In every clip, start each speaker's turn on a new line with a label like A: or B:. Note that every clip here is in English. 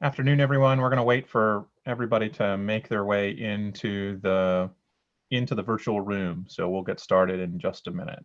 A: Afternoon, everyone. We're going to wait for everybody to make their way into the virtual room. So we'll get started in just a minute.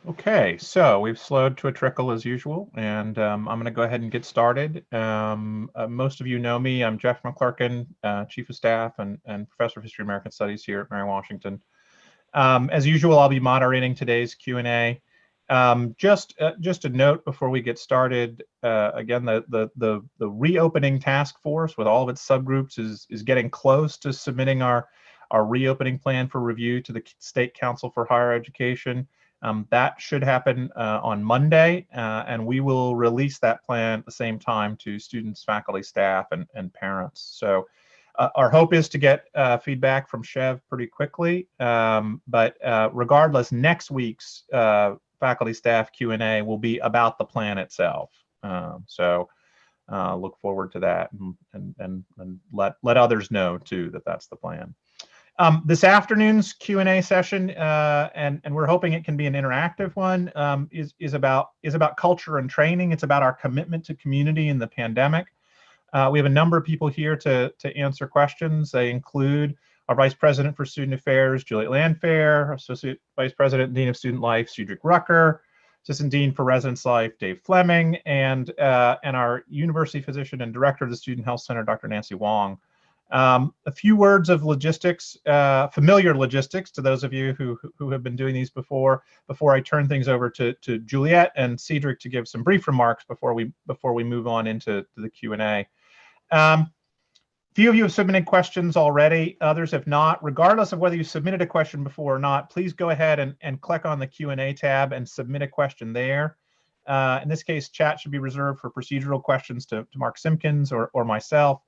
A: Okay, so we've slowed to a trickle as usual, and I'm going to go ahead and get started. Most of you know me. I'm Jeff McClurkin, Chief of Staff and Professor of History and American Studies here at Mary Washington. As usual, I'll be moderating today's Q&A. Just a note before we get started. Again, the reopening task force with all of its subgroups is getting close to submitting our reopening plan for review to the State Council for Higher Education. That should happen on Monday, and we will release that plan at the same time to students, faculty, staff, and parents. So our hope is to get feedback from Chev pretty quickly, but regardless, next week's faculty staff Q&A will be about the plan itself. So look forward to that, and let others know too that that's the plan. This afternoon's Q&A session, and we're hoping it can be an interactive one, is about culture and training. It's about our commitment to community in the pandemic. We have a number of people here to answer questions. They include our Vice President for Student Affairs, Juliet Landfair, Associate Vice President and Dean of Student Life, Cedric Rucker, Assistant Dean for Residence Life, Dave Fleming, and our University Physician and Director of the Student Health Center, Dr. Nancy Wong. A few words of logistics, familiar logistics to those of you who have been doing these before I turn things over to Juliet and Cedric to give some brief remarks before we move on into the Q&A. Few of you have submitted questions already. Others have not. Regardless of whether you submitted a question before or not, please go ahead and click on the Q&A tab and submit a question there. In this case, chat should be reserved for procedural questions to Mark Simpkins or myself.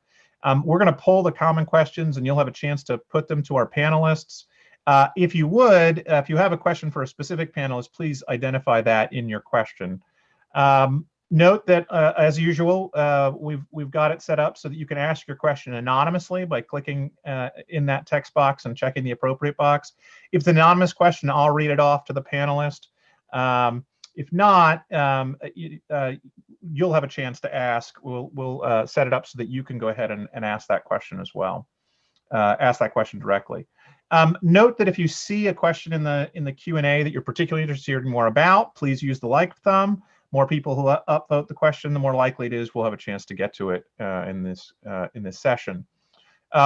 A: We're going to poll the common questions, and you'll have a chance to put them to our panelists. If you have a question for a specific panelist, please identify that in your question. Note that, as usual, we've got it set up so that you can ask your question anonymously by clicking in that text box and checking the appropriate box. If it's an anonymous question, I'll read it off to the panelist. If not, you'll have a chance to ask. We'll set it up so that you can go ahead and ask that question as well. Ask that question directly. Note that if you see a question in the Q&A that you're particularly interested in hearing more about, please use the like thumb. More people who upvote the question, the more likely it is we'll have a chance to get to it in this session.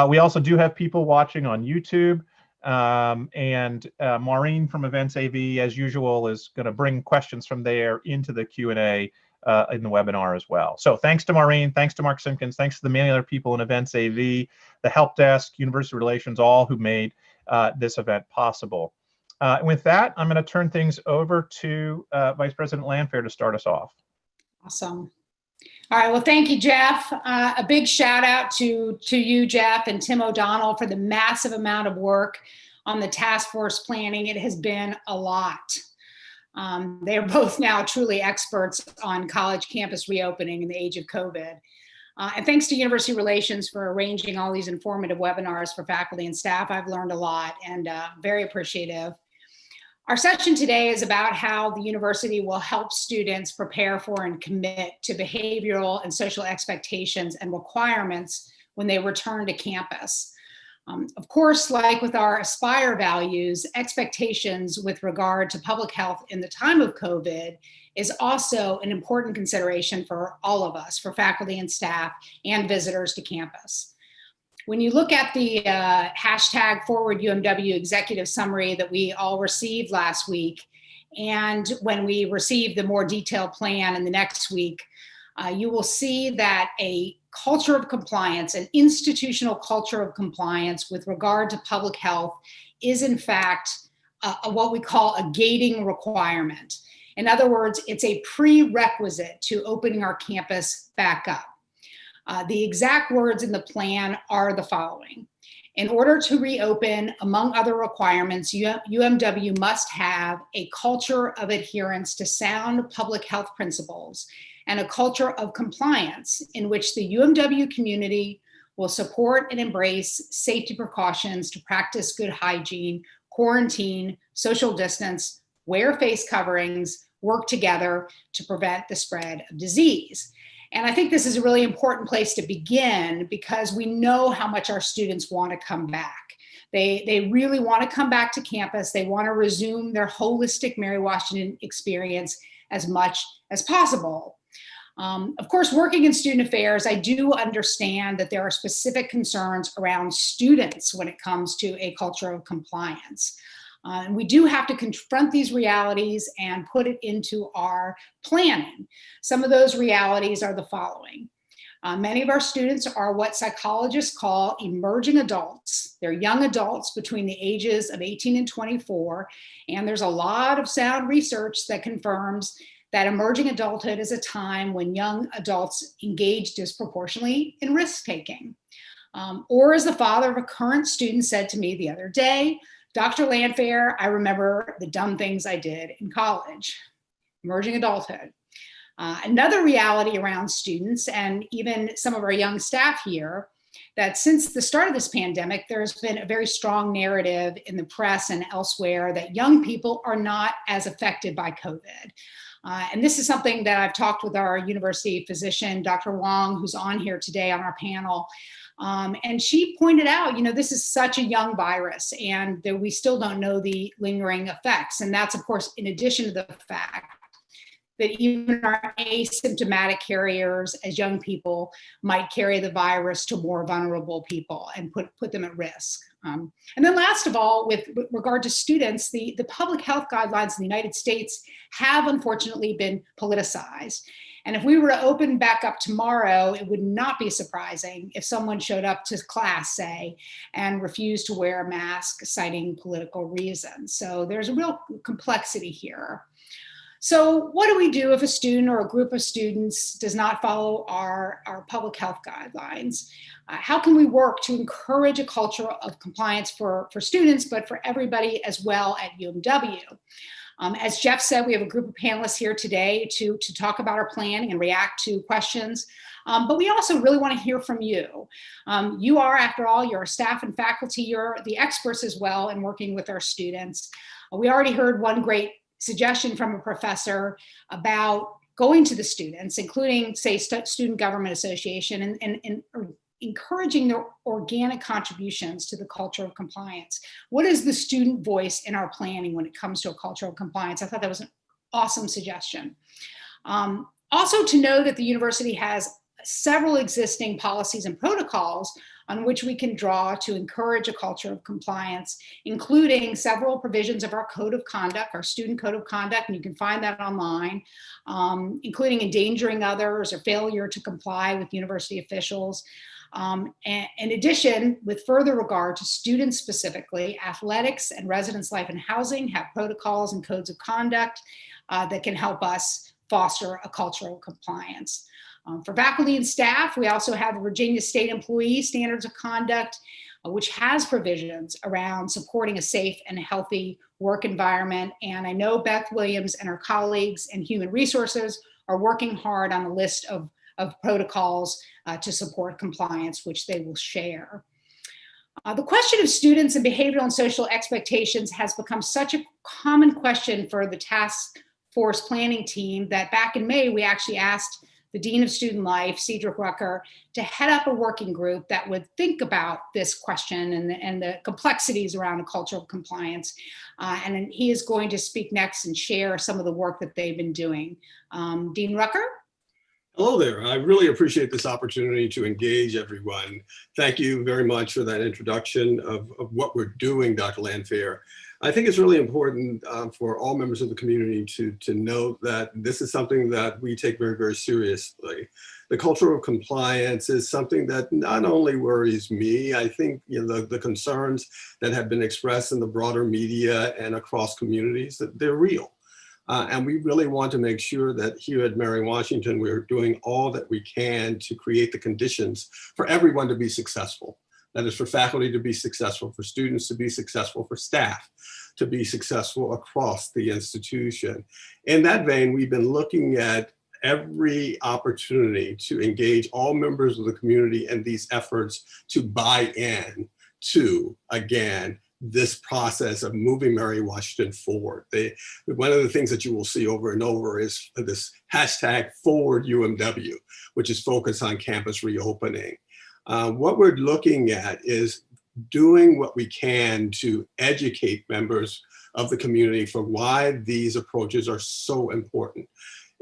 A: We also do have people watching on YouTube. And Maureen from Events AV, as usual, is going to bring questions from there into the Q&A in the webinar as well. So thanks to Maureen, thanks to Mark Simpkins, thanks to the many other people in Events AV, the help desk, University Relations, all who made this event possible. And with that, I'm going to turn things over to Vice President Landfair to start us off.
B: Awesome. All right, well, thank you, Jeff. A big shout out to you, Jeff, and Tim O'Donnell for the massive amount of work on the task force planning. It has been a lot. They are both now truly experts on college campus reopening in the age of COVID. And thanks to University Relations for arranging all these informative webinars for faculty and staff. I've learned a lot and very appreciative. Our session today is about how the university will help students prepare for and commit to behavioral and social expectations and requirements when they return to campus. Of course, like with our Aspire values, expectations with regard to public health in the time of COVID is also an important consideration for all of us, for faculty and staff and visitors to campus. When you look at the hashtag Forward UMW executive summary that we all received last week, and when we receive the more detailed plan in the next week, you will see that a culture of compliance, an institutional culture of compliance with regard to public health is in fact what we call a gating requirement. In other words, it's a prerequisite to opening our campus back up. The exact words in the plan are the following. In order to reopen, among other requirements, UMW must have a culture of adherence to sound public health principles and a culture of compliance in which the UMW community will support and embrace safety precautions to practice good hygiene, quarantine, social distance, wear face coverings, work together to prevent the spread of disease. And I think this is a really important place to begin because we know how much our students want to come back. They really want to come back to campus. They want to resume their holistic Mary Washington experience as much as possible. Of course, working in student affairs, I do understand that there are specific concerns around students when it comes to a culture of compliance. And we do have to confront these realities and put it into our planning. Some of those realities are the following. Many of our students are what psychologists call emerging adults. They're young adults between the ages of 18 and 24. And there's a lot of sound research that confirms that emerging adulthood is a time when young adults engage disproportionately in risk-taking. Or as the father of a current student said to me the other day, Dr. Landfair, I remember the dumb things I did in college. Emerging adulthood. Another reality around students and even some of our young staff here, that since the start of this pandemic, there's been a very strong narrative in the press and elsewhere that young people are not as affected by COVID. And this is something that I've talked with our university physician, Dr. Wong, who's on here today on our panel. And she pointed out, this is such a young virus and that we still don't know the lingering effects. And that's, of course, in addition to the fact that even our asymptomatic carriers as young people might carry the virus to more vulnerable people and put them at risk. And then last of all, with regard to students, the public health guidelines in the United States have unfortunately been politicized. And if we were to open back up tomorrow, it would not be surprising if someone showed up to class, say, and refused to wear a mask, citing political reasons. So there's a real complexity here. So what do we do if a student or a group of students does not follow our public health guidelines? How can we work to encourage a culture of compliance for students, but for everybody as well at UMW? As Jeff said, we have a group of panelists here today to talk about our planning and react to questions. But we also really want to hear from you. You are, after all, you're staff and faculty, you're the experts as well in working with our students. We already heard one great suggestion from a professor about going to the students, including, say, Student Government Association, and encouraging their organic contributions to the culture of compliance. What is the student voice in our planning when it comes to a culture of compliance? I thought that was an awesome suggestion. Also to know that the university has several existing policies and protocols on which we can draw to encourage a culture of compliance, including several provisions of our code of conduct, our student code of conduct, and you can find that online, including endangering others or failure to comply with university officials. And in addition, with further regard to students specifically, athletics and residence life and housing have protocols and codes of conduct that can help us foster a culture of compliance. For faculty and staff, we also have the Virginia State Employee Standards of Conduct, which has provisions around supporting a safe and healthy work environment. And I know Beth Williams and her colleagues in Human Resources are working hard on a list of protocols to support compliance, which they will share. The question of students and behavioral and social expectations has become such a common question for the task force planning team that back in May, we actually asked the Dean of Student Life, Cedric Rucker, to head up a working group that would think about this question and the complexities around a culture of compliance. And he is going to speak next and share some of the work that they've been doing. Dean Rucker?
C: Hello there. I really appreciate this opportunity to engage everyone. Thank you very much for that introduction of what we're doing, Dr. Landfair. I think it's really important for all members of the community to note that this is something that we take very, very seriously. The culture of compliance is something that not only worries me, I think the concerns that have been expressed in the broader media and across communities, that they're real. And we really want to make sure that here at Mary Washington, we're doing all that we can to create the conditions for everyone to be successful. That is, for faculty to be successful, for students to be successful, for staff to be successful across the institution. In that vein, we've been looking at every opportunity to engage all members of the community in these efforts to buy in to, again, this process of moving Mary Washington forward. One of the things that you will see over and over is this hashtag Forward UMW, which is focused on campus reopening. What we're looking at is doing what we can to educate members of the community for why these approaches are so important.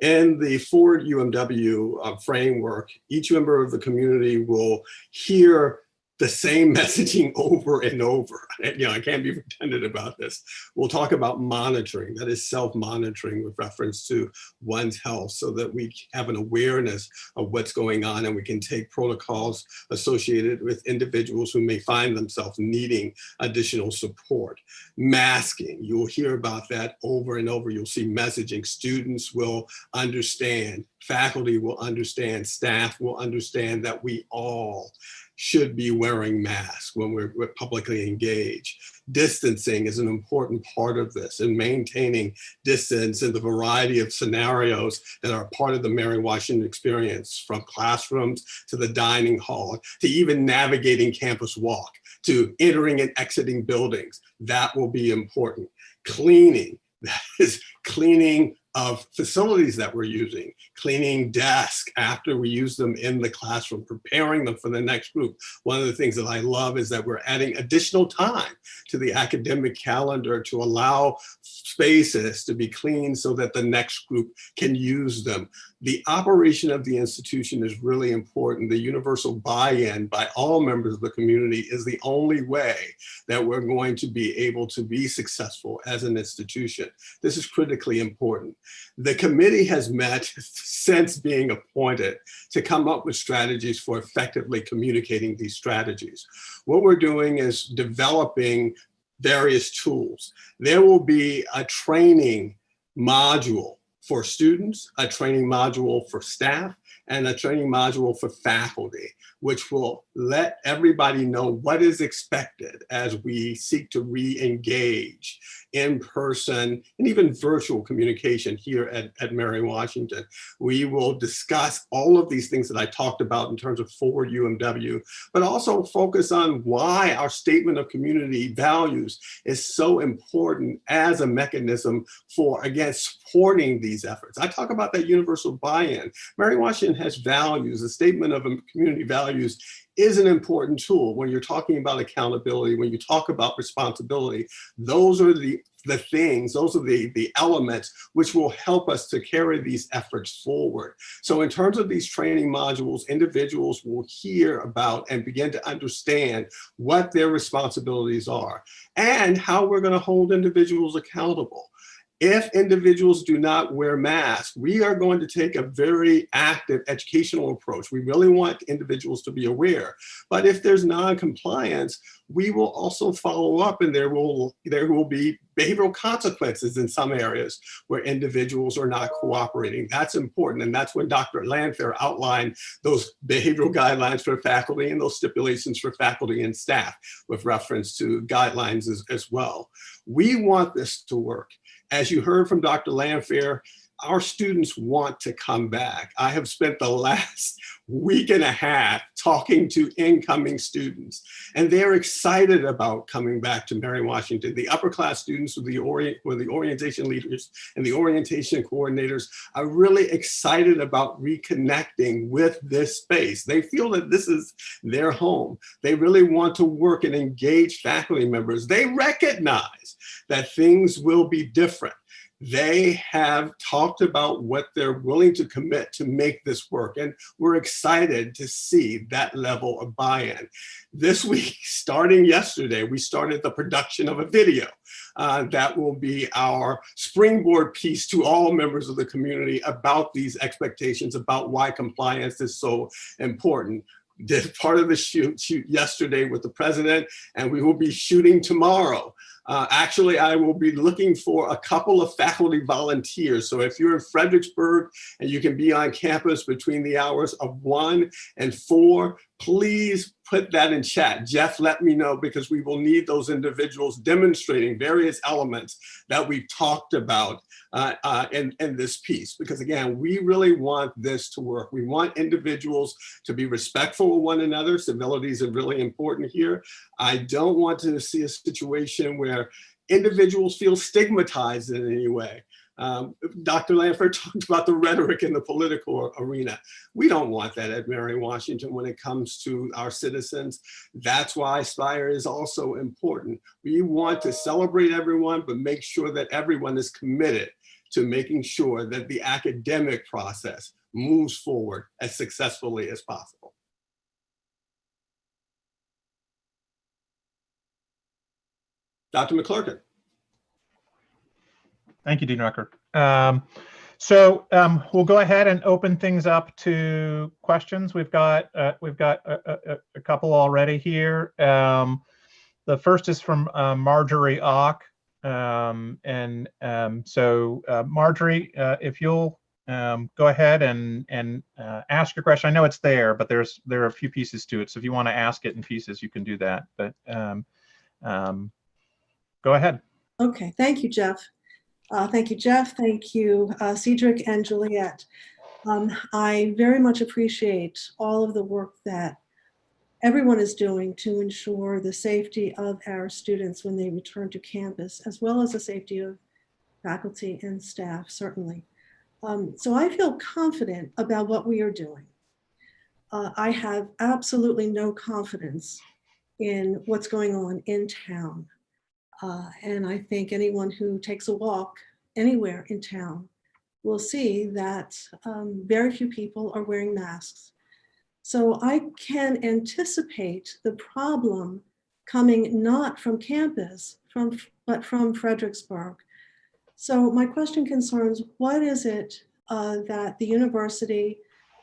C: In the Forward UMW framework, each member of the community will hear the same messaging over and over. I can't be redundant about this. We'll talk about monitoring, that is self-monitoring with reference to one's health, so that we have an awareness of what's going on and we can take protocols associated with individuals who may find themselves needing additional support. Masking, you'll hear about that over and over. You'll see messaging. Students will understand, faculty will understand, staff will understand that we all should be wearing masks when we're publicly engaged. Distancing is an important part of this, and maintaining distance in the variety of scenarios that are part of the Mary Washington experience, from classrooms to the dining hall, to even navigating campus walk, to entering and exiting buildings. That will be important. Cleaning, that is cleaning of facilities that we're using, cleaning desks after we use them in the classroom, preparing them for the next group. One of the things that I love is that we're adding additional time to the academic calendar to allow spaces to be cleaned so that the next group can use them. The operation of the institution is really important. The universal buy-in by all members of the community is the only way that we're going to be able to be successful as an institution. This is critically important. The committee has met since being appointed to come up with strategies for effectively communicating these strategies. What we're doing is developing various tools. There will be a training module for students, a training module for staff, and a training module for faculty, which will let everybody know what is expected as we seek to re-engage in person and even virtual communication here at Mary Washington. We will discuss all of these things that I talked about in terms of Forward UMW, but also focus on why our statement of community values is so important as a mechanism for, again, supporting these efforts. I talk about that universal buy-in. Mary Washington has values. The statement of community values is an important tool when you're talking about accountability, when you talk about responsibility. Those are the things, those are the elements which will help us to carry these efforts forward. So in terms of these training modules, individuals will hear about and begin to understand what their responsibilities are and how we're going to hold individuals accountable. If individuals do not wear masks, we are going to take a very active educational approach. We really want individuals to be aware. But if there's non-compliance, we will also follow up, and there will be behavioral consequences in some areas where individuals are not cooperating. That's important, and that's when Dr. Landfair outlined those behavioral guidelines for faculty and those stipulations for faculty and staff with reference to guidelines as well. We want this to work. As you heard from Dr. Landfair, our students want to come back. I have spent the last week and a half talking to incoming students, and they're excited about coming back to Mary Washington. The upper class students with the orientation leaders and the orientation coordinators are really excited about reconnecting with this space. They feel that this is their home. They really want to work and engage faculty members. They recognize that things will be different. They have talked about what they're willing to commit to make this work, and we're excited to see that level of buy-in. This week, starting yesterday, we started the production of a video. that will be our springboard piece to all members of the community about these expectations, about why compliance is so important. Did part of the shoot yesterday with the president, and we will be shooting tomorrow. Actually, I will be looking for a couple of faculty volunteers. So if you're in Fredericksburg and you can be on campus between the hours of 1 and 4, please put that in chat. Jeff, let me know, because we will need those individuals demonstrating various elements that we've talked about in this piece. Because again, we really want this to work. We want individuals to be respectful of one another. Civility is really important here. I don't want to see a situation where individuals feel stigmatized in any way. Dr. Lanford talked about the rhetoric in the political arena. We don't want that at Mary Washington when it comes to our citizens. That's why Aspire is also important. We want to celebrate everyone, but make sure that everyone is committed to making sure that the academic process moves forward as successfully as possible. Dr. McClurkin.
A: Thank you, Dean Rucker. So we'll go ahead and open things up to questions. We've got a couple already here. The first is from Marjorie Ock. So Marjorie, if you'll go ahead and ask your question. I know it's there, but there are a few pieces to it. So if you want to ask it in pieces, you can do that. But go ahead.
D: Okay, thank you, Jeff. Thank you, Jeff. Thank you, Cedric and Juliet. I very much appreciate all of the work that everyone is doing to ensure the safety of our students when they return to campus, as well as the safety of faculty and staff, certainly. So I feel confident about what we are doing. I have absolutely no confidence in what's going on in town. And I think anyone who takes a walk anywhere in town will see that very few people are wearing masks. So I can anticipate the problem coming not from campus, but from Fredericksburg. So my question concerns, what is it that the university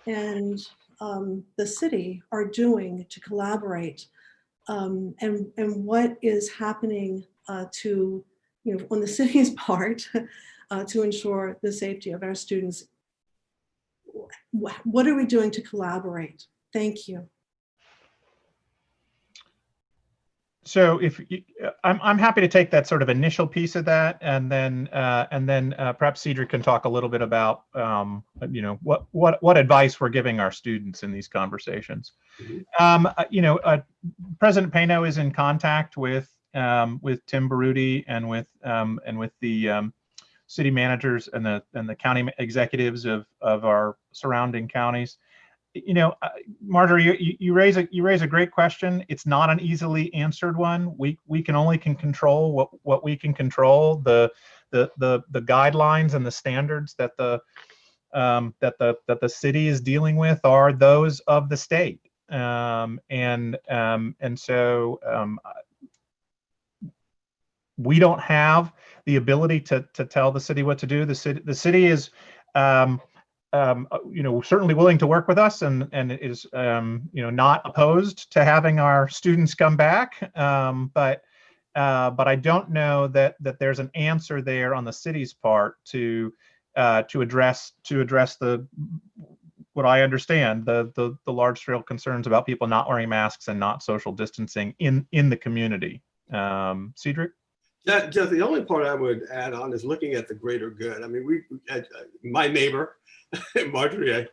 D: and the city are doing to collaborate, and what is happening to, on the city's part, to ensure the safety of our students? What are we doing to collaborate? Thank you.
A: So if I'm happy to take that sort of initial piece of that, and then perhaps Cedric can talk a little bit about what advice we're giving our students in these conversations.
C: Mm-hmm.
A: President Pano is in contact with Tim Baruti and with the city managers and the county executives of our surrounding counties. Marjorie, you raise a great question. It's not an easily answered one. We can only control what we can control. The guidelines and the standards that the city is dealing with are those of the state, and so we don't have the ability to tell the city what to do. The city is certainly willing to work with us, and is not opposed to having our students come back, but I don't know that there's an answer there on the city's part to address what I understand the large scale concerns about people not wearing masks and not social distancing in the community. Cedric?
C: Yeah, Jeff, the only part I would add on is looking at the greater good. I mean, my neighbor, Marjorie,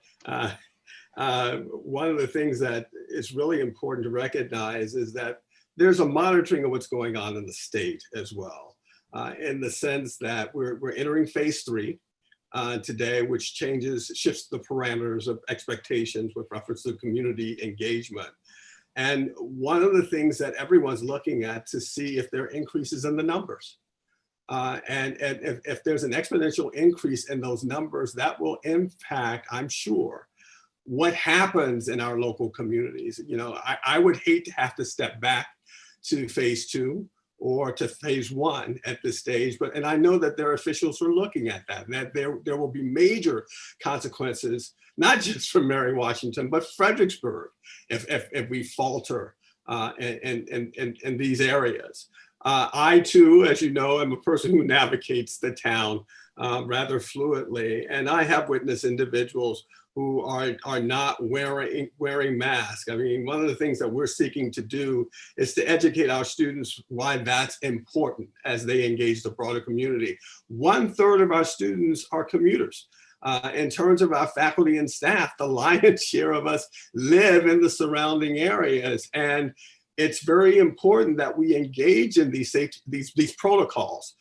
C: one of the things that is really important to recognize is that there's a monitoring of what's going on in the state as well, in the sense that we're entering phase 3 today, which shifts the parameters of expectations with reference to community engagement. And one of the things that everyone's looking at to see if there are increases in the numbers. And if there's an exponential increase in those numbers, that will impact, I'm sure, what happens in our local communities. I would hate to have to step back to phase 2 or to phase 1 at this stage. And I know that their officials are looking at that, and that there will be major consequences, not just for Mary Washington, but Fredericksburg if we falter in these areas. I too, as you know, am a person who navigates the town rather fluidly, and I have witnessed individuals who are not wearing masks. I mean, one of the things that we're seeking to do is to educate our students why that's important as they engage the broader community. 1/3 of our students are commuters. In terms of our faculty and staff, the lion's share of us live in the surrounding areas, and it's very important that we engage in these protocols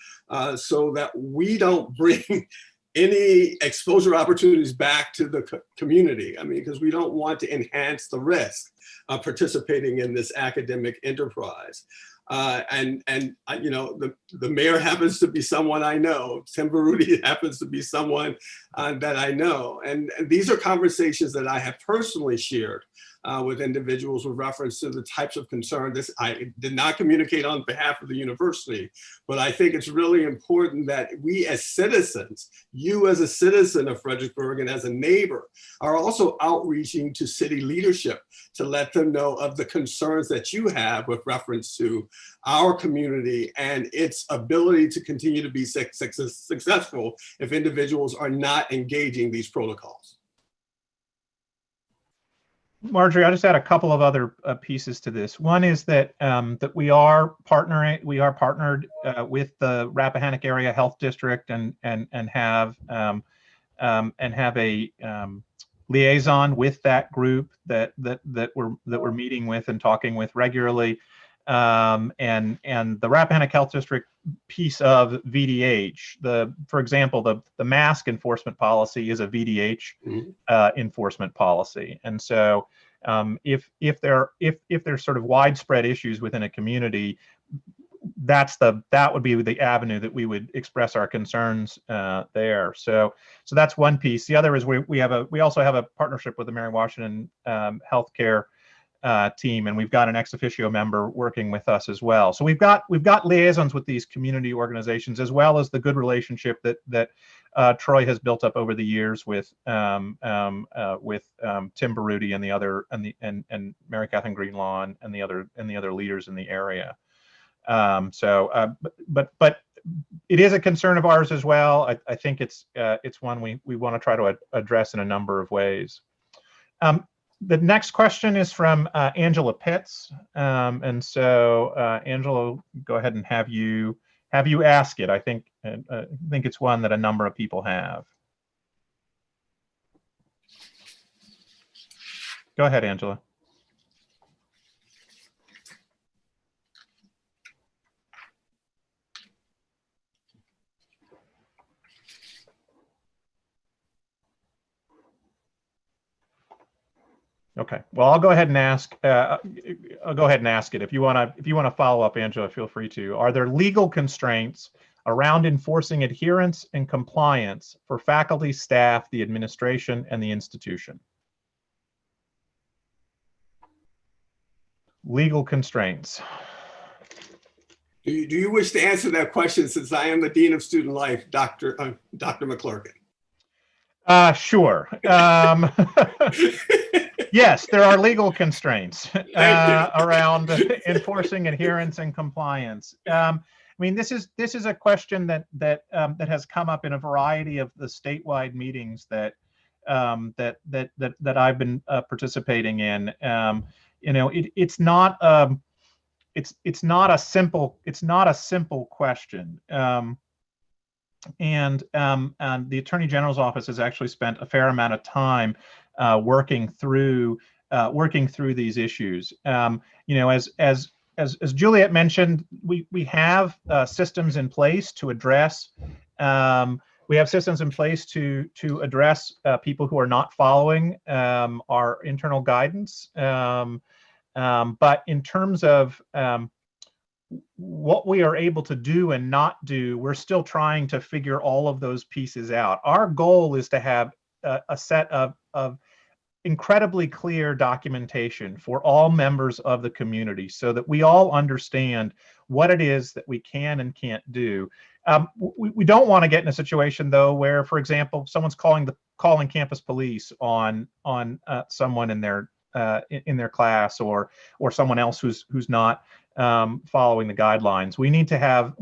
C: so that we don't bring any exposure opportunities back to the community. I mean, because we don't want to enhance the risk of participating in this academic enterprise. You know, the mayor happens to be someone I know. Tim Baruti happens to be someone that I know. And these are conversations that I have personally shared with individuals with reference to the types of concern. I did not communicate on behalf of the university, but I think it's really important that we as citizens, you as a citizen of Fredericksburg and as a neighbor, are also outreaching to city leadership to let them know of the concerns that you have with reference to our community and its ability to continue to be successful if individuals are not engaging these protocols.
A: Marjorie, I'll just add a couple of other pieces to this. One is that that we are partnered with the Rappahannock Area Health District and have a liaison with that group that we're meeting with and talking with regularly. And the Rappahannock Health District piece of VDH, for example, the mask enforcement policy is a VDH enforcement policy, and so if there's sort of widespread issues within a community, that would be the avenue that we would express our concerns there. So that's one piece. The other is we also have a partnership with the Mary Washington Healthcare team, and we've got an ex officio member working with us as well. So we've got liaisons with these community organizations, as well as the good relationship that Troy has built up over the years with Tim Baruti and the other and Mary Catherine Greenlaw and the other leaders in the area. But it is a concern of ours as well. I think it's one we want to try to address in a number of ways. The next question is from Angela Pitts, and so Angela, go ahead and have you ask it. I think it's one that a number of people have. Go ahead, Angela. Okay. Well, I'll go ahead and ask. I'll go ahead and ask it. If you want to follow up, Angela, feel free to. Are there legal constraints around enforcing adherence and compliance for faculty, staff, the administration, and the institution? Legal constraints.
C: Do you wish to answer that question, since I am the Dean of Student Life, Dr. McClurkin?
A: Sure. Yes, there are legal constraints around enforcing adherence and compliance. I mean, this is a question that has come up in a variety of the statewide meetings that I've been participating in. You know, it's not a simple question. And the Attorney General's office has actually spent a fair amount of time working through these issues. You know, as Juliet mentioned, we have systems in place to address. We have systems in place to address people who are not following our internal guidance. But in terms of what we are able to do and not do, we're still trying to figure all of those pieces out. Our goal is to have a set of incredibly clear documentation for all members of the community so that we all understand what it is that we can and can't do. We don't want to get in a situation, though, where, for example, someone's calling campus police on someone in their class, or someone else who's not following the guidelines. We need to have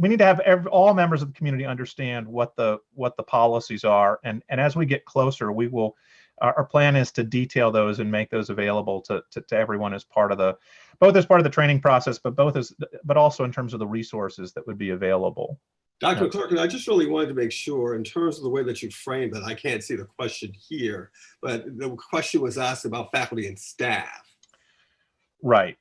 A: all members of the community understand what the policies are, and as we get closer, we will. Our plan is to detail those and make those available to everyone as part of the training process, but also in terms of the resources that would be available.
C: Dr. McClurkin, I just really wanted to make sure, in terms of the way that you framed it, I can't see the question here, but the question was asked about faculty and staff.
A: Right.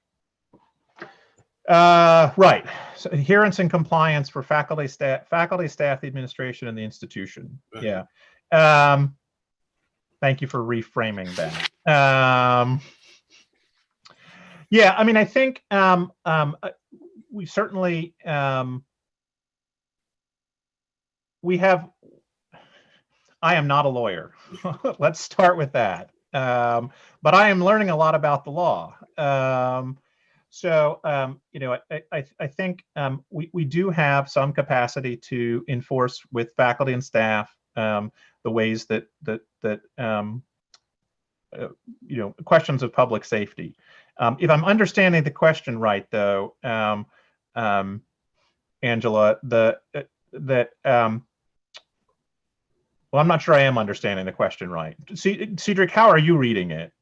A: Right. So adherence and compliance for faculty, staff, the administration, and the institution.
C: Right.
A: Yeah. Thank you for reframing that. Yeah, I mean, I think we certainly I am not a lawyer. Let's start with that. But I am learning a lot about the law. You know, I think we do have some capacity to enforce with faculty and staff the ways that you know, questions of public safety. If I'm understanding the question right, though, Angela, well, I'm not sure I am understanding the question right. Cedric, how are you reading it?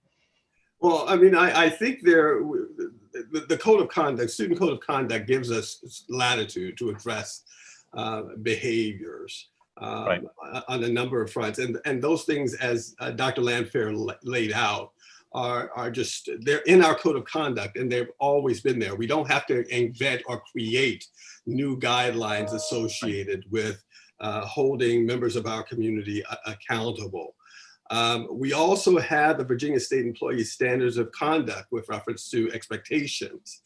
C: Well, I mean, I think the code of conduct, student code of conduct, gives us latitude to address behaviors
A: Right.
C: on a number of fronts, and those things, as Dr. Landfair laid out, are just, they're in our code of conduct, and they've always been there. We don't have to invent or create new guidelines associated with holding members of our community accountable. We also have the Virginia State Employee Standards of Conduct with reference to expectations.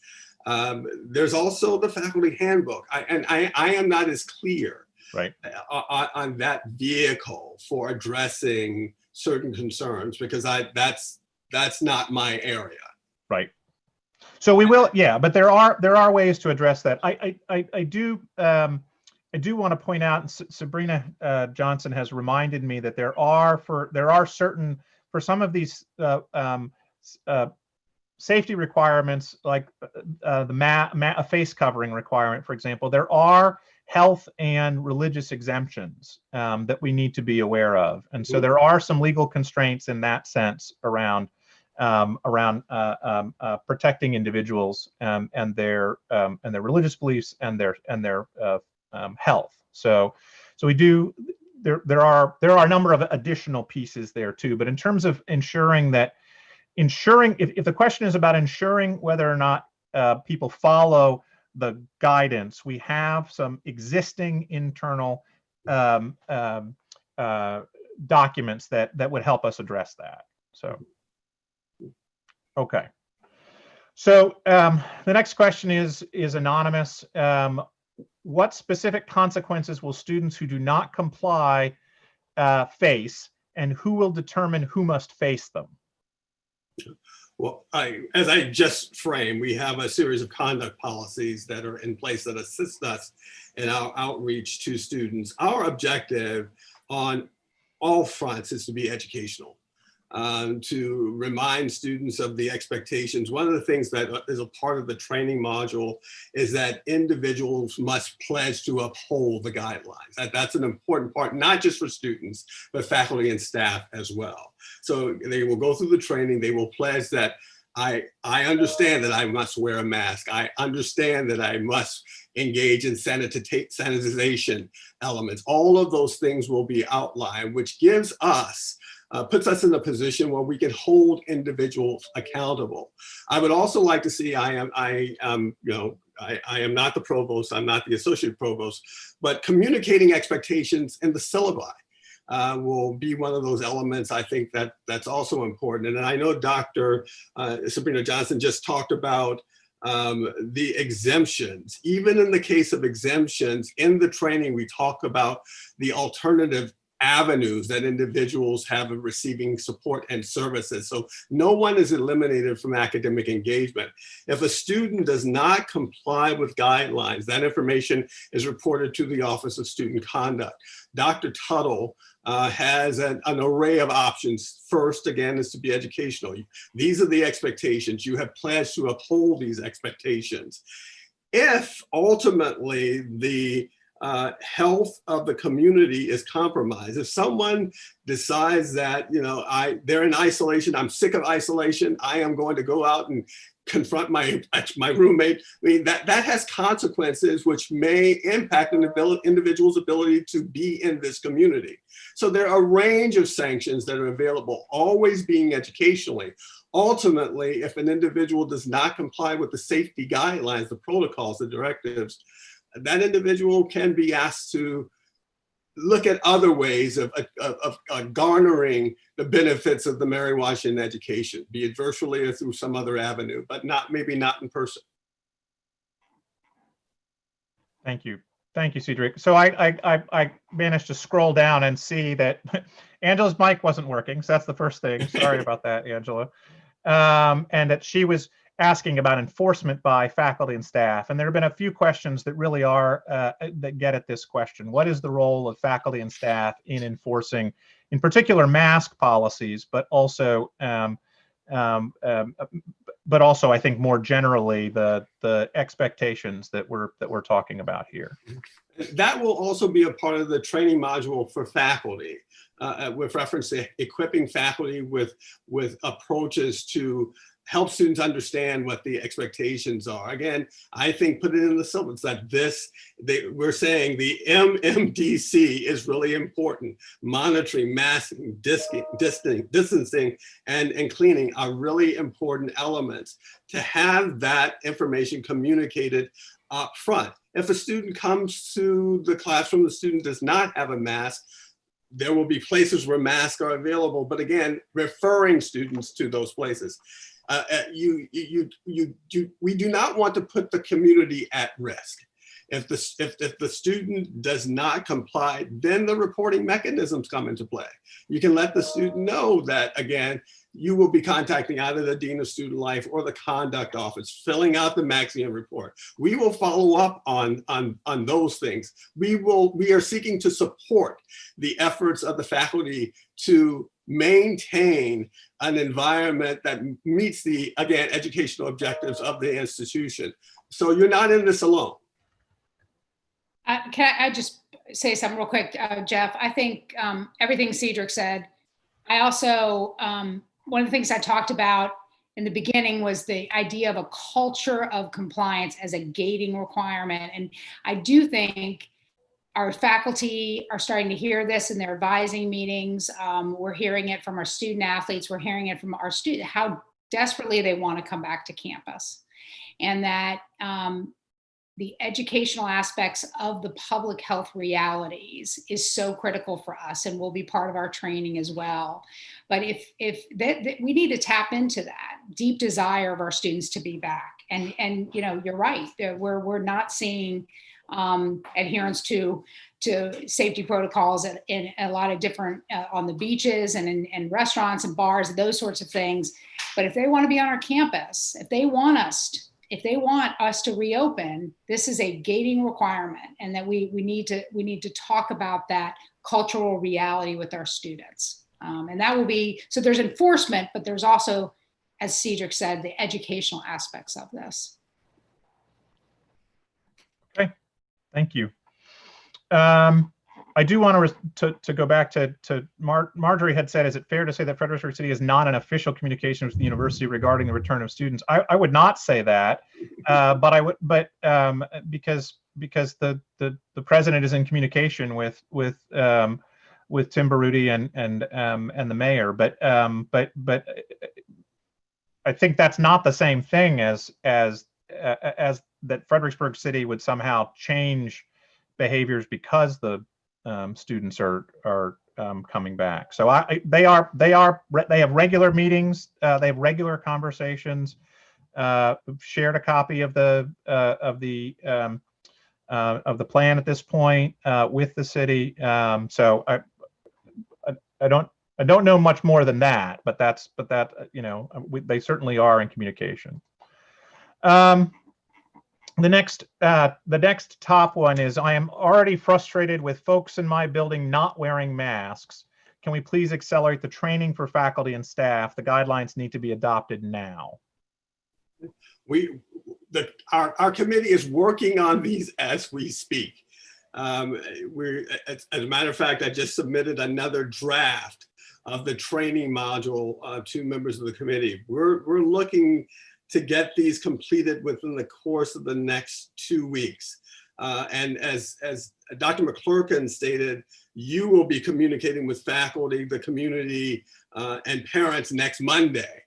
C: There's also the faculty handbook. I am not as clear
A: Right.
C: on that vehicle for addressing certain concerns, because that's not my area.
A: Right. So we will, yeah, but there are ways to address that. I do want to point out, and Sabrina Johnson has reminded me that there are certain, for some of these safety requirements, like a face covering requirement, for example, there are health and religious exemptions that we need to be aware of, and so there are some legal constraints in that sense around protecting individuals and their religious beliefs and their health. So we do, there are a number of additional pieces there too. But in terms of ensuring, if the question is about ensuring whether or not people follow the guidance, we have some existing internal documents that would help us address that. So, okay. So the next question is anonymous. What specific consequences will students who do not comply face, and who will determine who must face them?
C: Well, as I just framed, we have a series of conduct policies that are in place that assist us in our outreach to students. Our objective on all fronts is to be educational, to remind students of the expectations. One of the things that is a part of the training module is that individuals must pledge to uphold the guidelines. That's an important part, not just for students, but faculty and staff as well. So they will go through the training, they will pledge that I understand that I must wear a mask. I understand that I must engage in sanitization elements. All of those things will be outlined, which gives us puts us in a position where we can hold individuals accountable. I would also like to see, I am not the provost, I'm not the associate provost, but communicating expectations in the syllabi will be one of those elements. I think that's also important. And I know Dr. Sabrina Johnson just talked about the exemptions. Even in the case of exemptions, in the training, we talk about the alternative avenues that individuals have of receiving support and services. So no one is eliminated from academic engagement. If a student does not comply with guidelines, that information is reported to the Office of Student Conduct. Dr. Tuttle has an array of options. First, again, is to be educational. These are the expectations. You have pledged to uphold these expectations. If ultimately the health of the community is compromised, if someone decides that, you know, they're in isolation, I'm sick of isolation, I am going to go out and confront my roommate, I mean, that has consequences which may impact an individual's ability to be in this community. So there are a range of sanctions that are available, always being educationally. Ultimately, if an individual does not comply with the safety guidelines, the protocols, the directives, that individual can be asked to look at other ways of garnering the benefits of the Mary Washington education, be it virtually or through some other avenue, but maybe not in person.
A: Thank you. Thank you, Cedric. So I managed to scroll down and see that Angela's mic wasn't working. So that's the first thing. Sorry about that, Angela. And that she was asking about enforcement by faculty and staff. And there have been a few questions that really are, that get at this question. What is the role of faculty and staff in enforcing, in particular, mask policies, but also, I think more generally, the expectations that we're talking about here?
C: That will also be a part of the training module for faculty, with reference to equipping faculty with approaches to help students understand what the expectations are. Again, I think put it in the syllabus that we're saying the MMDC is really important. Monitoring, masking, distancing, and cleaning are really important elements to have that information communicated up front. If a student comes to the classroom, the student does not have a mask, there will be places where masks are available, but again, referring students to those places. We do not want to put the community at risk. If the student does not comply, then the reporting mechanisms come into play. You can let the student know that, again, you will be contacting either the Dean of Student Life or the Conduct Office, filling out the Maxian report. We will follow up on those things. We are seeking to support the efforts of the faculty to maintain an environment that meets the, again, educational objectives of the institution. So you're not in this alone.
B: Can I just say something real quick, Jeff? I think everything Cedric said. I also, one of the things I talked about in the beginning was the idea of a culture of compliance as a gating requirement. And I do think our faculty are starting to hear this in their advising meetings. We're hearing it from our student athletes. We're hearing it from our students, how desperately they want to come back to campus. And that the educational aspects of the public health realities is so critical for us and will be part of our training as well. But we need to tap into that deep desire of our students to be back. And you know, you're right, we're not seeing adherence to safety protocols in a lot of different, on the beaches and in restaurants and bars and those sorts of things. But if they want to be on our campus, if they want us to reopen, this is a gating requirement, and that we need to talk about that cultural reality with our students. And that will be, so there's enforcement, but there's also, as Cedric said, the educational aspects of this.
A: Okay, thank you. I do want to go back to Marjorie had said, is it fair to say that Fredericksburg City is not an official communication with the university regarding the return of students? I would not say that, because the president is in communication with Tim Baruti and the mayor, but I think that's not the same thing as that Fredericksburg City would somehow change behaviors because the students are coming back. So they have regular meetings, they have regular conversations. Shared a copy of the plan at this point with the city. So I don't know much more than that, but they certainly are in communication. The next top one is, I am already frustrated with folks in my building not wearing masks. Can we please accelerate the training for faculty and staff? The guidelines need to be adopted now.
C: Our committee is working on these as we speak. As a matter of fact, I just submitted another draft of the training module to members of the committee. We're looking to get these completed within the course of the next 2 weeks. And as Dr. McClurkin stated, you will be communicating with faculty, the community, and parents next Monday.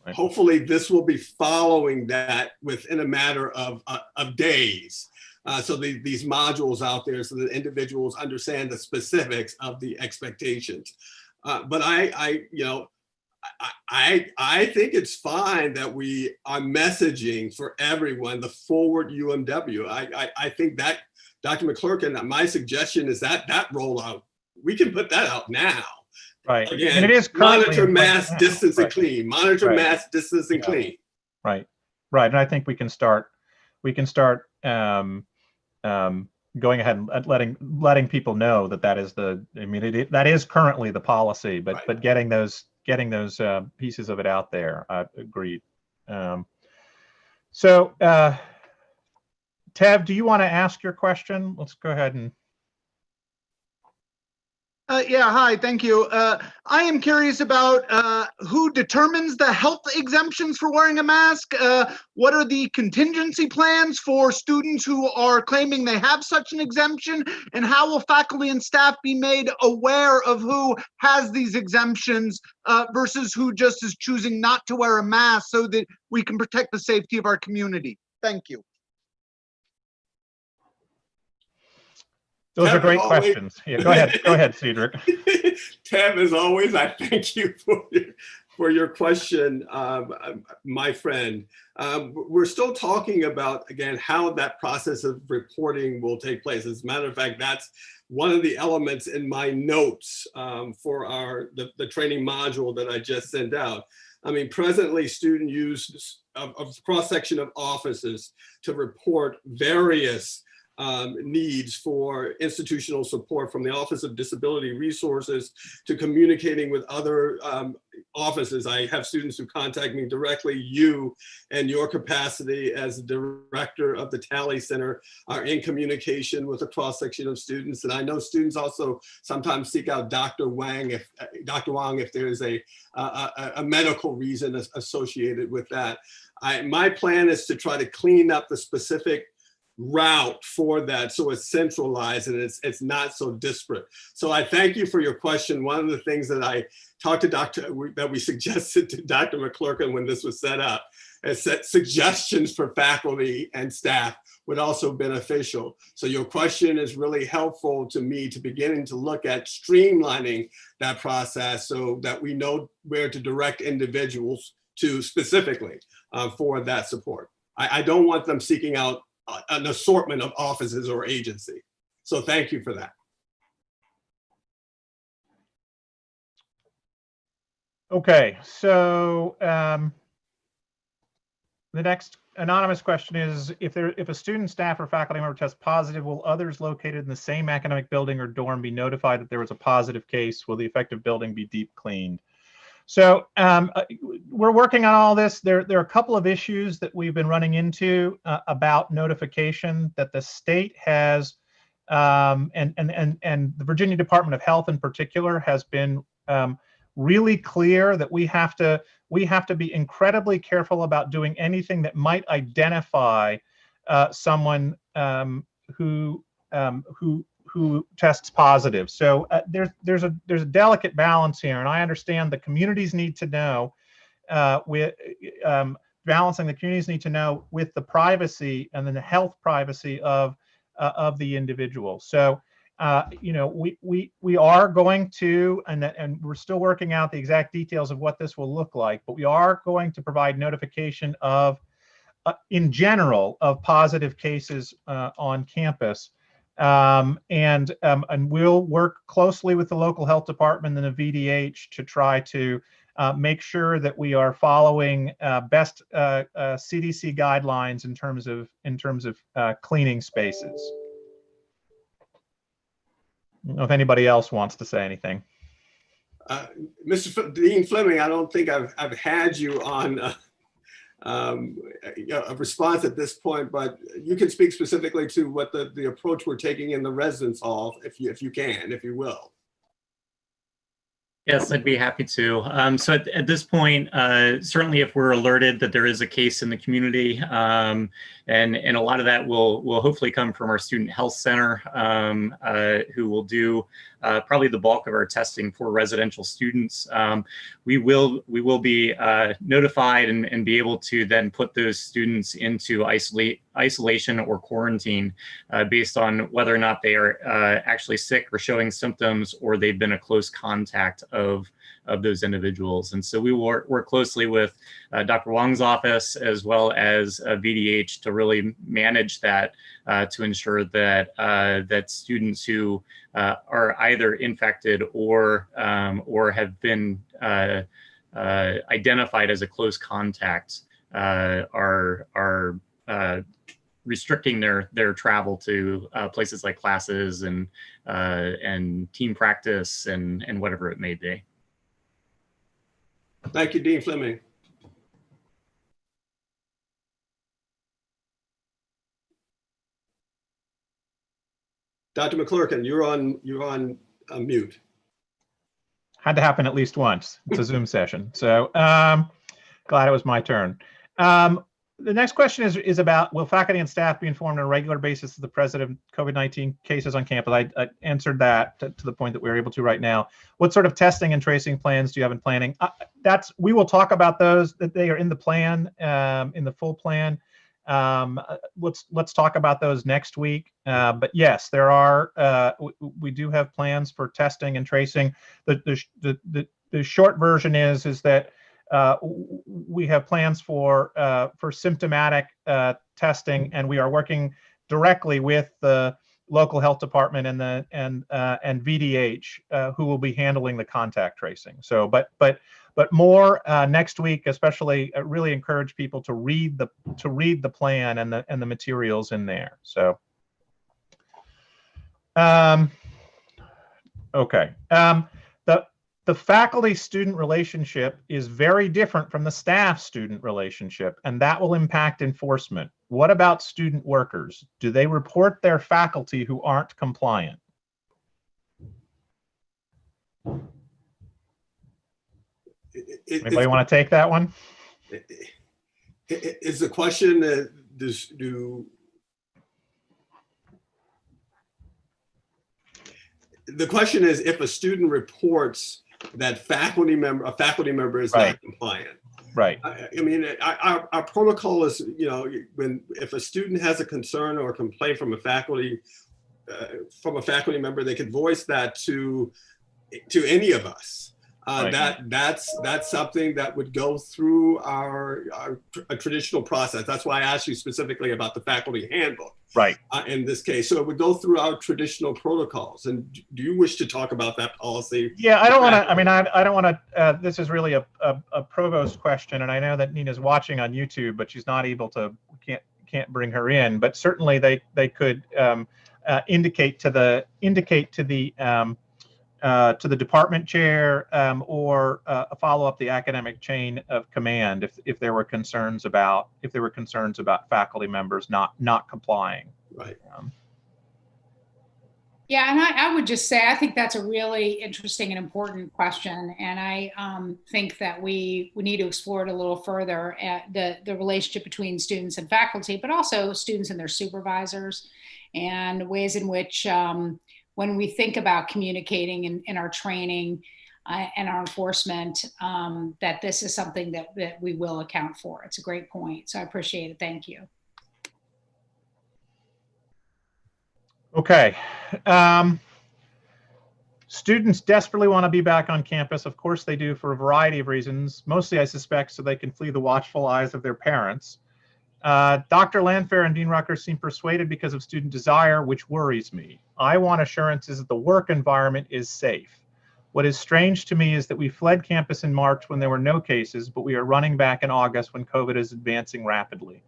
C: Right. Hopefully this will be following that within a matter of days. So these modules out there so that individuals understand the specifics of the expectations. But I think it's fine that we are messaging for everyone the forward UMW. I think that, Dr. McClurkin, my suggestion is that rollout, we can put that out now.
A: Right.
C: Again,
A: and it is
C: monitor, mass, distance, and clean. Monitor, mass, distance, and clean.
A: Right. Right. And I think we can start going ahead and letting people know that is that is currently the policy, but getting those pieces of it out there. Agreed. So Tev, do you want to ask your question? Let's go ahead and.
E: Yeah, hi, thank you. I am curious about who determines the health exemptions for wearing a mask. What are the contingency plans for students who are claiming they have such an exemption? And how will faculty and staff be made aware of who has these exemptions versus who just is choosing not to wear a mask so that we can protect the safety of our community? Thank you.
A: Those are great questions. Yeah, go ahead, Cedric.
C: Tab, as always, I thank you for your question, my friend. We're still talking about, again, how that process of reporting will take place. As a matter of fact, that's one of the elements in my notes for the training module that I just sent out. I mean, presently, student use a cross-section of offices to report various needs for institutional support, from the Office of Disability Resources to communicating with other offices. I have students who contact me directly. You and your capacity as director of the Tally Center are in communication with a cross-section of students. And I know students also sometimes seek out Dr. Wang if there is a medical reason associated with that. My plan is to try to clean up the specific route for that so it's centralized and it's not so disparate. So I thank you for your question. One of the things that I talked to that we suggested to Dr. McClurkin when this was set up is that suggestions for faculty and staff would also be beneficial. So your question is really helpful to me to beginning to look at streamlining that process so that we know where to direct individuals to specifically for that support. I don't want them seeking out an assortment of offices or agency. So thank you for that.
A: Okay, so the next anonymous question is, if a student, staff, or faculty member tests positive, will others located in the same academic building or dorm be notified that there was a positive case? Will the affected building be deep cleaned? So we're working on all this. There are a couple of issues that we've been running into about notification that the state has, and the Virginia Department of Health in particular has been really clear that we have to be incredibly careful about doing anything that might identify someone who tests positive. So there's a delicate balance here, and I understand the communities need to know balancing the communities need to know with the privacy and then the health privacy of the individual. So we are going to, and we're still working out the exact details of what this will look like, but we are going to provide notification of in general of positive cases on campus. And we'll work closely with the local health department and the VDH to try to make sure that we are following best CDC guidelines in terms of cleaning spaces. I don't know if anybody else wants to say anything.
C: Mr. Dean Fleming, I don't think I've had you on a response at this point, but you can speak specifically to what the approach we're taking in the residence hall, if you will.
F: Yes, I'd be happy to. So at this point, certainly if we're alerted that there is a case in the community, and a lot of that will hopefully come from our student health center, who will do probably the bulk of our testing for residential students. We will be notified and be able to then put those students into isolation or quarantine based on whether or not they are actually sick or showing symptoms, or they've been a close contact of those individuals. And so we will work closely with Dr. Wong's office as well as VDH to really manage that to ensure that that students who are either infected or have been identified as a close contact are restricting their travel to places like classes and team practice and whatever it may be.
C: Thank you, Dean Fleming. Dr. McClurkin, you're on mute.
A: Had to happen at least once. It's a Zoom session. So glad it was my turn. The next question is about, will faculty and staff be informed on a regular basis of the presence of COVID-19 cases on campus? I answered that to the point that we're able to right now. What sort of testing and tracing plans do you have in planning? We will talk about those, that they are in the plan, in the full plan. Let's talk about those next week. But yes, there are, we do have plans for testing and tracing. The short version is that we have plans for symptomatic testing, and we are working directly with the local health department and VDH, who will be handling the contact tracing. So, but more next week. Especially, really encourage people to read the plan and the materials in there. So, okay. The faculty-student relationship is very different from the staff-student relationship, and that will impact enforcement. What about student workers? Do they report their faculty who aren't compliant? Anybody want to take that one?
C: Is the question the question is if a student reports that a faculty member is not compliant.
A: Right.
C: I mean, our protocol is, if a student has a concern or a complaint from a faculty member, they could voice that to any of us. That's something that would go through our traditional process. That's why I asked you specifically about the faculty handbook.
A: Right.
C: In this case, so it would go through our traditional protocols. And do you wish to talk about that policy?
A: Yeah, I don't want to. I mean, I don't want to. This is really a provost question, and I know that Nina's watching on YouTube, but she's not able to. Can't bring her in. But certainly, they could indicate to the department chair or follow up the academic chain of command if there were concerns about faculty members not complying.
C: Right.
B: Yeah, and I would just say I think that's a really interesting and important question, and I think that we need to explore it a little further at the relationship between students and faculty, but also students and their supervisors, and ways in which when we think about communicating in our training and our enforcement, that this is something that we will account for. It's a great point. So I appreciate it. Thank you.
A: Okay. Students desperately want to be back on campus. Of course they do, for a variety of reasons. Mostly, I suspect, so they can flee the watchful eyes of their parents. Dr. Landfair and Dean Rucker seem persuaded because of student desire, which worries me. I want assurances that the work environment is safe. What is strange to me is that we fled campus in March when there were no cases, but we are running back in August when COVID is advancing rapidly.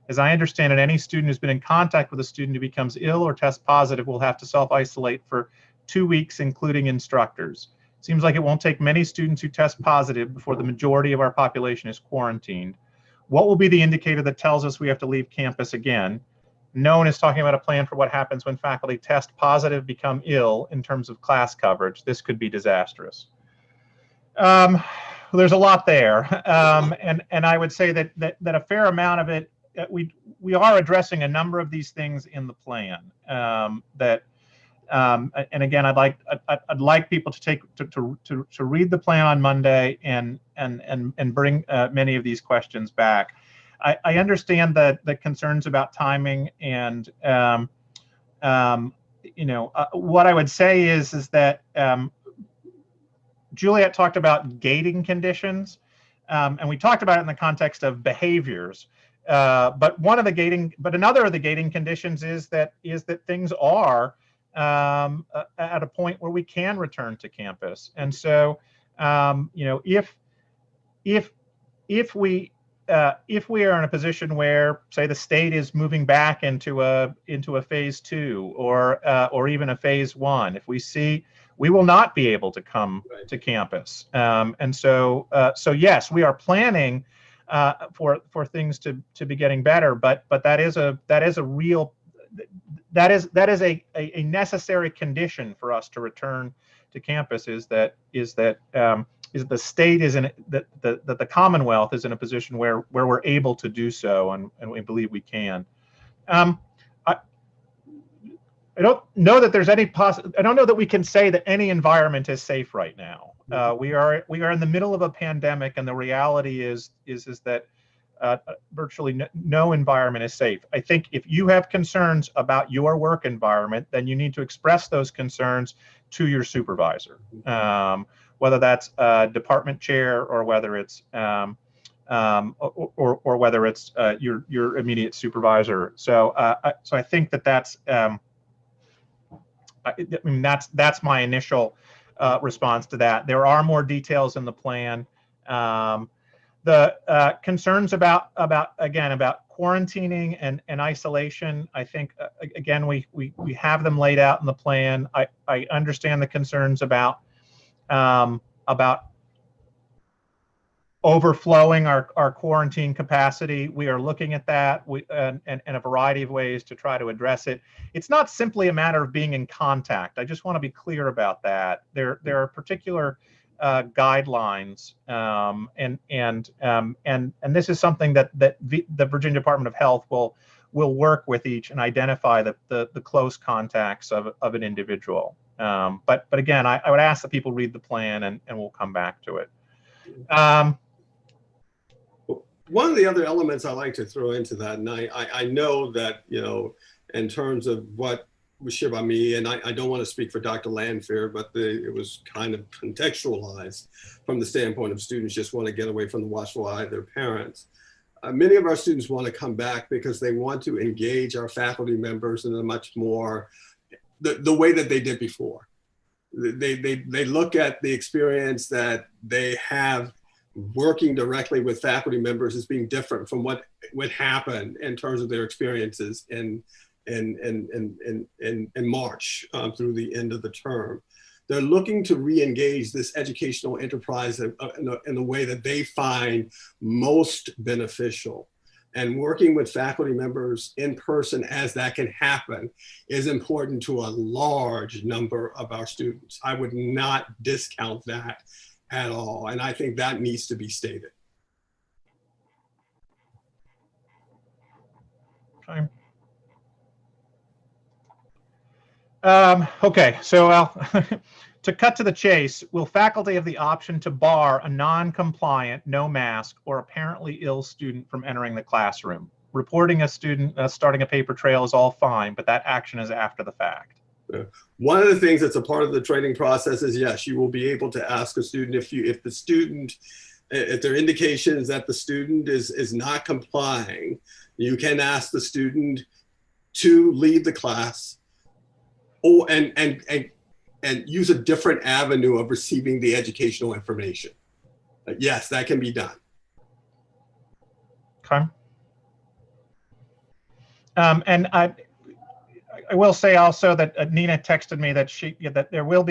A: As I understand it, any student who's been in contact with a student who becomes ill or tests positive will have to self-isolate for 2 weeks, including instructors. It seems like it won't take many students who test positive before the majority of our population is quarantined. What will be the indicator that tells us we have to leave campus again? No one is talking about a plan for what happens when faculty test positive, become ill in terms of class coverage. This could be disastrous. There's a lot there. And I would say that a fair amount of it, we are addressing a number of these things in the plan. And again, I'd like people to take to read the plan on Monday and bring many of these questions back. I understand the concerns about timing, and what I would say is that Juliet talked about gating conditions, and we talked about it in the context of behaviors. But another of the gating conditions is that things are at a point where we can return to campus. And so, if we are in a position where, say, the state is moving back into a phase 2 or even a phase 1, if we see, we will not be able to come to campus. And so yes, we are planning for things to be getting better, but that is a necessary condition for us to return to campus, is that the state is in that the Commonwealth is in a position where we're able to do so, and we believe we can. I don't know that there's I don't know that we can say that any environment is safe right now. We are in the middle of a pandemic, and the reality is that virtually no environment is safe. I think if you have concerns about your work environment, then you need to express those concerns to your supervisor, whether that's a department chair or whether it's or whether it's your immediate supervisor. So I think that's that's my initial response to that. There are more details in the plan. The concerns about quarantining and isolation, I think again we have them laid out in the plan. I understand the concerns about overflowing our quarantine capacity. We are looking at that and a variety of ways to try to address it. It's not simply a matter of being in contact. I just want to be clear about that. There are particular guidelines, and this is something that the Virginia Department of Health will work with each and identify the close contacts of an individual. But again, I would ask that people read the plan, and we'll come back to it.
C: One of the other elements I like to throw into that, and I know that, in terms of what was shared by me, and I don't want to speak for Dr. Landfair, but it was kind of contextualized from the standpoint of students just want to get away from the watchful eye of their parents. Many of our students want to come back because they want to engage our faculty members in a much more, the way that they did before. They look at the experience that they have working directly with faculty members as being different from what would happen in terms of their experiences in March through the end of the term. They're looking to re-engage this educational enterprise in the way that they find most beneficial. And working with faculty members in person as that can happen is important to a large number of our students. I would not discount that at all. And I think that needs to be stated.
A: Okay. Okay, so to cut to the chase, will faculty have the option to bar a non-compliant, no mask, or apparently ill student from entering the classroom? Reporting a student starting a paper trail is all fine, but that action is after the fact.
C: One of the things that's a part of the training process is, yes, you will be able to ask a student if there are indications that the student is not complying, You can ask the student to leave the class or and use a different avenue of receiving the educational information. Yes, that can be done.
A: Okay. And I will say also that Nina texted me that there will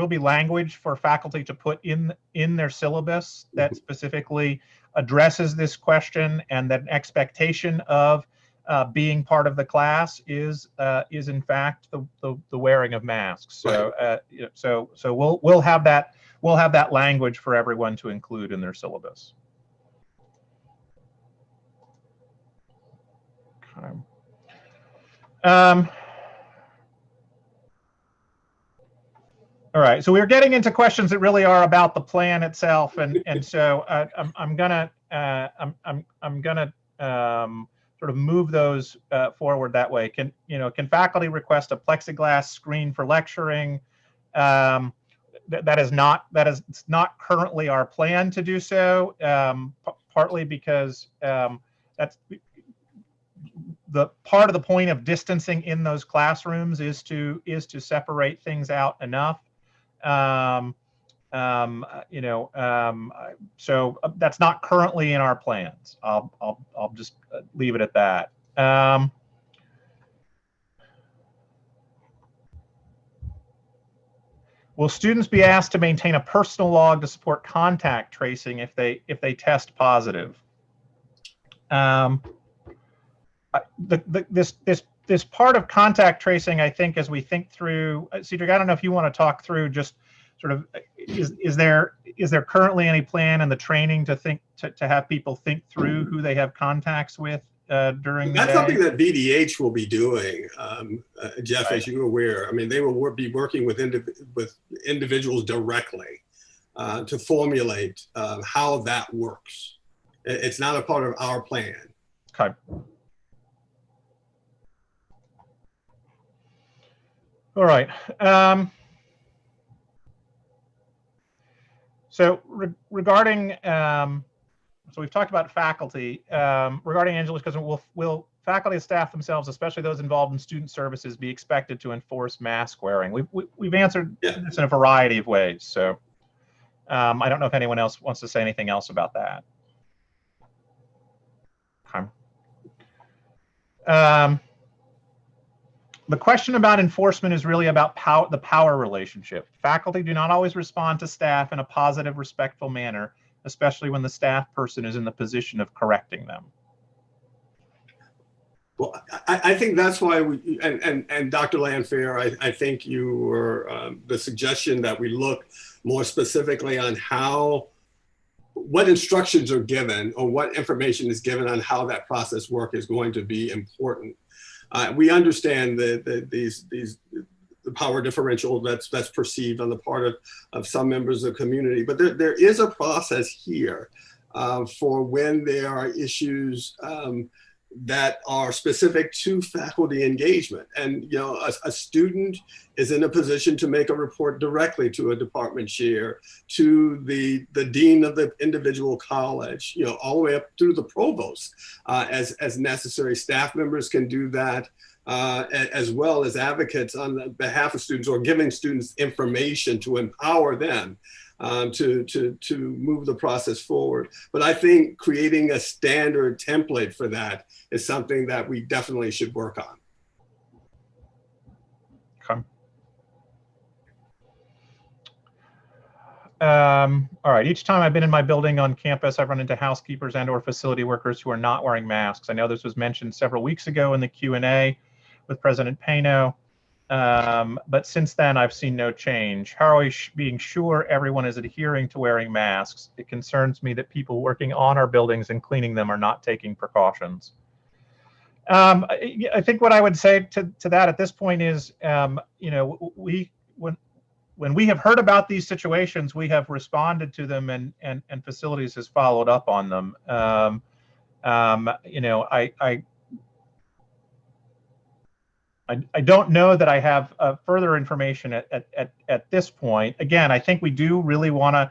A: be language for faculty to put in their syllabus that specifically addresses this question, and that an expectation of being part of the class is in fact the wearing of masks. So
C: Right.
A: so we'll have that language for everyone to include in their syllabus. Okay. All right, so we're getting into questions that really are about the plan itself, and so I'm gonna sort of move those forward that way. Can faculty request a plexiglass screen for lecturing? That is not currently our plan to do so. Partly because that's the part of the point of distancing in those classrooms is to separate things out enough. So that's not currently in our plans. I'll just leave it at that. Will students be asked to maintain a personal log to support contact tracing if they test positive? This part of contact tracing, I think, as we think through, Cedric, I don't know if you want to talk through just sort of, is there currently any plan in the training to have people think through who they have contacts with during the day?
C: That's something that VDH will be doing, Jeff,
A: Right.
C: as you're aware. I mean, they will be working with individuals directly to formulate how that works. It's not a part of our plan.
A: Okay. All right. So regarding, so we've talked about faculty. Regarding Angela's question, will faculty and staff themselves, especially those involved in student services, be expected to enforce mask wearing? We've answered this in a variety of ways. So I don't know if anyone else wants to say anything else about that. Okay. The question about enforcement is really about the power relationship. Faculty do not always respond to staff in a positive, respectful manner, especially when the staff person is in the position of correcting them.
C: Well, I think that's why we, and Dr. Landfair, I think you were the suggestion that we look more specifically on what instructions are given or what information is given on how that process work is going to be important. We understand the power differential that's perceived on the part of some members of the community, but there is a process here for when there are issues that are specific to faculty engagement. And a student is in a position to make a report directly to a department chair, to the dean of the individual college, all the way up through the provost as necessary. Staff members can do that, as well as advocates on behalf of students or giving students information to empower them to move the process forward. But I think creating a standard template for that is something that we definitely should work on.
A: Okay. All right. Each time I've been in my building on campus, I've run into housekeepers and/or facility workers who are not wearing masks. I know this was mentioned several weeks ago in the Q&A with President Payno, but since then I've seen no change. How are we being sure everyone is adhering to wearing masks? It concerns me that people working on our buildings and cleaning them are not taking precautions. I think what I would say to that at this point is, when we have heard about these situations, we have responded to them, and facilities has followed up on them. I don't know that I have further information at this point. Again, I think we do really want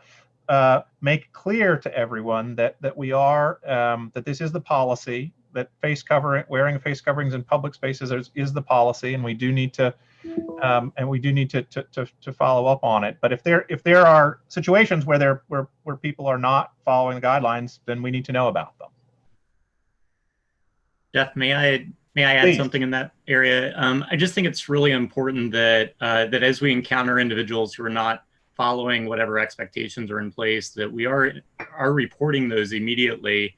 A: to make clear to everyone that we are that this is the policy, wearing face coverings in public spaces is the policy, and we do need to follow up on it. But if there are situations where people are not following the guidelines, then we need to know about them.
F: Jeff, may I add
A: Please.
F: something in that area? I just think it's really important that that as we encounter individuals who are not following whatever expectations are in place, that we are reporting those immediately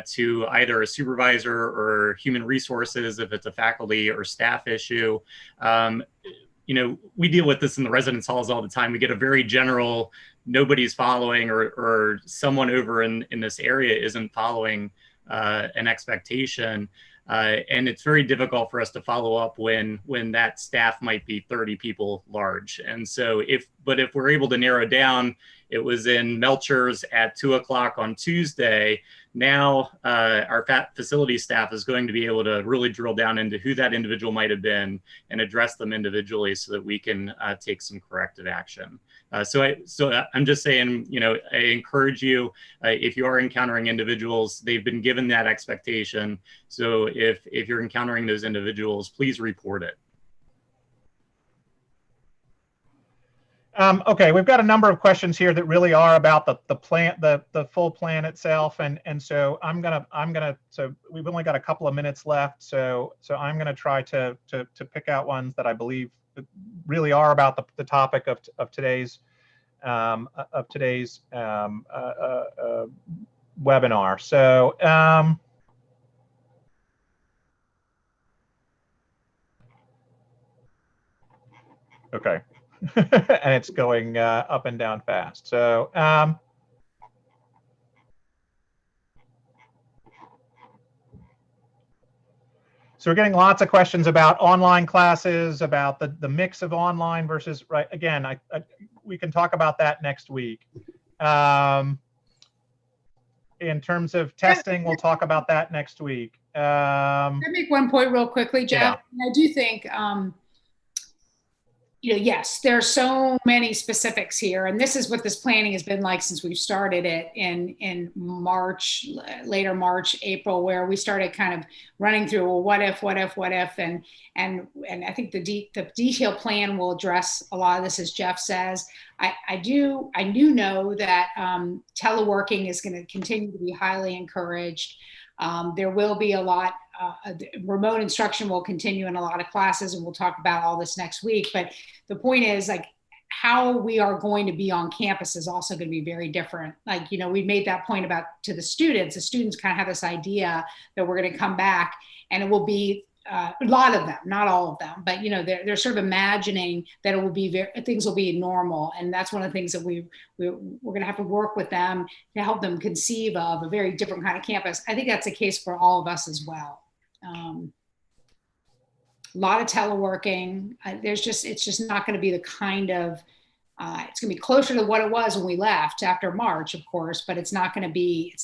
F: to either a supervisor or human resources if it's a faculty or staff issue. You know, we deal with this in the residence halls all the time. We get a very general, nobody's following, or someone over in this area isn't following an expectation. And it's very difficult for us to follow up when that staff might be 30 people large. And so if we're able to narrow down, it was in Melchers at 2 o'clock on Tuesday, now our facility staff is going to be able to really drill down into who that individual might have been and address them individually so that we can take some corrective action. So I'm just saying, you know, I encourage you, if you are encountering individuals, they've been given that expectation. So if you're encountering those individuals, please report it.
A: Okay, we've got a number of questions here that really are about the plan, the full plan itself, and so so we've only got a couple of minutes left, so I'm gonna try to pick out ones that I believe really are about the topic of today's webinar. So okay. And it's going up and down fast. So so we're getting lots of questions about online classes, about the mix of online versus, right? Again, we can talk about that next week. In terms of testing, we'll talk about that next week.
B: Can I make one point real quickly, Jeff?
A: Yeah.
B: I do think, you know, yes, there are so many specifics here, and this is what this planning has been like since we've started it in March, later March, April, where we started kind of running through, well, what if, and I think the detailed plan will address a lot of this, as Jeff says. I do know that teleworking is going to continue to be highly encouraged. There will be a lot, remote instruction will continue in a lot of classes, and we'll talk about all this next week. But the point is, like, how we are going to be on campus is also going to be very different. Like, you know, we made that point about to the students kind of have this idea that we're going to come back and it will be a lot of them, not all of them, but, you know, they're sort of imagining that it will be things will be normal. And that's one of the things that we're going to have to work with them to help them conceive of a very different kind of campus. I think that's the case for all of us as well. A lot of teleworking. It's just not going to be the kind of, it's going to be closer to what it was when we left after March, of course, but it's not going to be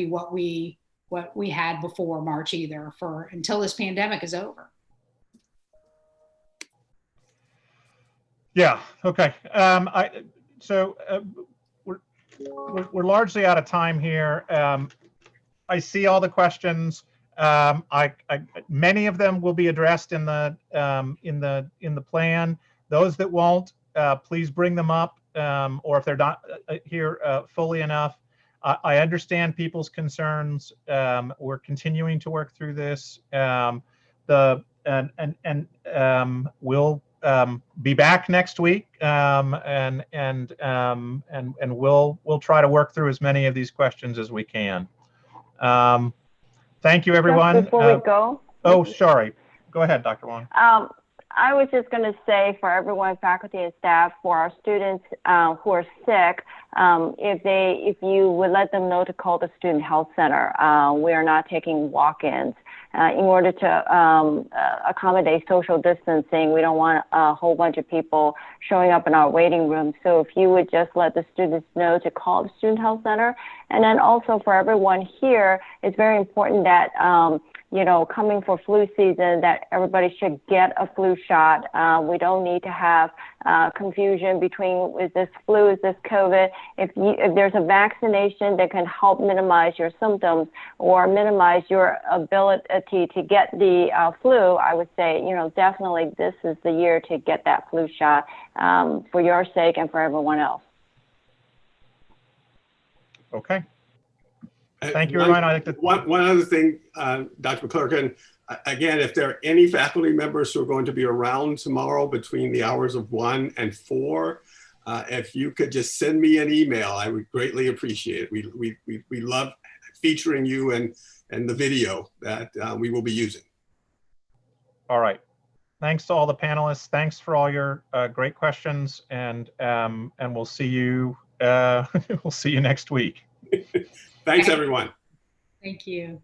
B: what we had before March either, until this pandemic is over.
A: Yeah. Okay. We're largely out of time here. I see all the questions. Many of them will be addressed in the plan. Those that won't, please bring them up, or if they're not here fully enough. I understand people's concerns. We're continuing to work through this. We'll be back next week, and we'll try to work through as many of these questions as we can. Thank you, everyone.
G: Just before we go.
A: Oh, sorry. Go ahead, Dr. Wong.
G: I was just going to say, for everyone, faculty and staff, for our students who are sick, if you would let them know to call the Student Health Center. We are not taking walk-ins. In order to accommodate social distancing, we don't want a whole bunch of people showing up in our waiting room. So if you would just let the students know to call the Student Health Center. And then also for everyone here, it's very important that you know, coming for flu season, that everybody should get a flu shot. We don't need to have confusion between, is this flu, is this COVID? if there's a vaccination that can help minimize your symptoms or minimize your ability to get the flu, I would say, definitely this is the year to get that flu shot for your sake and for everyone else.
A: Okay. Thank you, everyone. I'd like to...
C: One other thing, Dr. McClurkin, again, if there are any faculty members who are going to be around tomorrow between the hours of 1 and 4, if you could just send me an email, I would greatly appreciate it. We love featuring you and the video that we will be using.
A: All right. Thanks to all the panelists. Thanks for all your great questions, and we'll see you. We'll see you next week.
C: Thanks, everyone.
B: Thank you.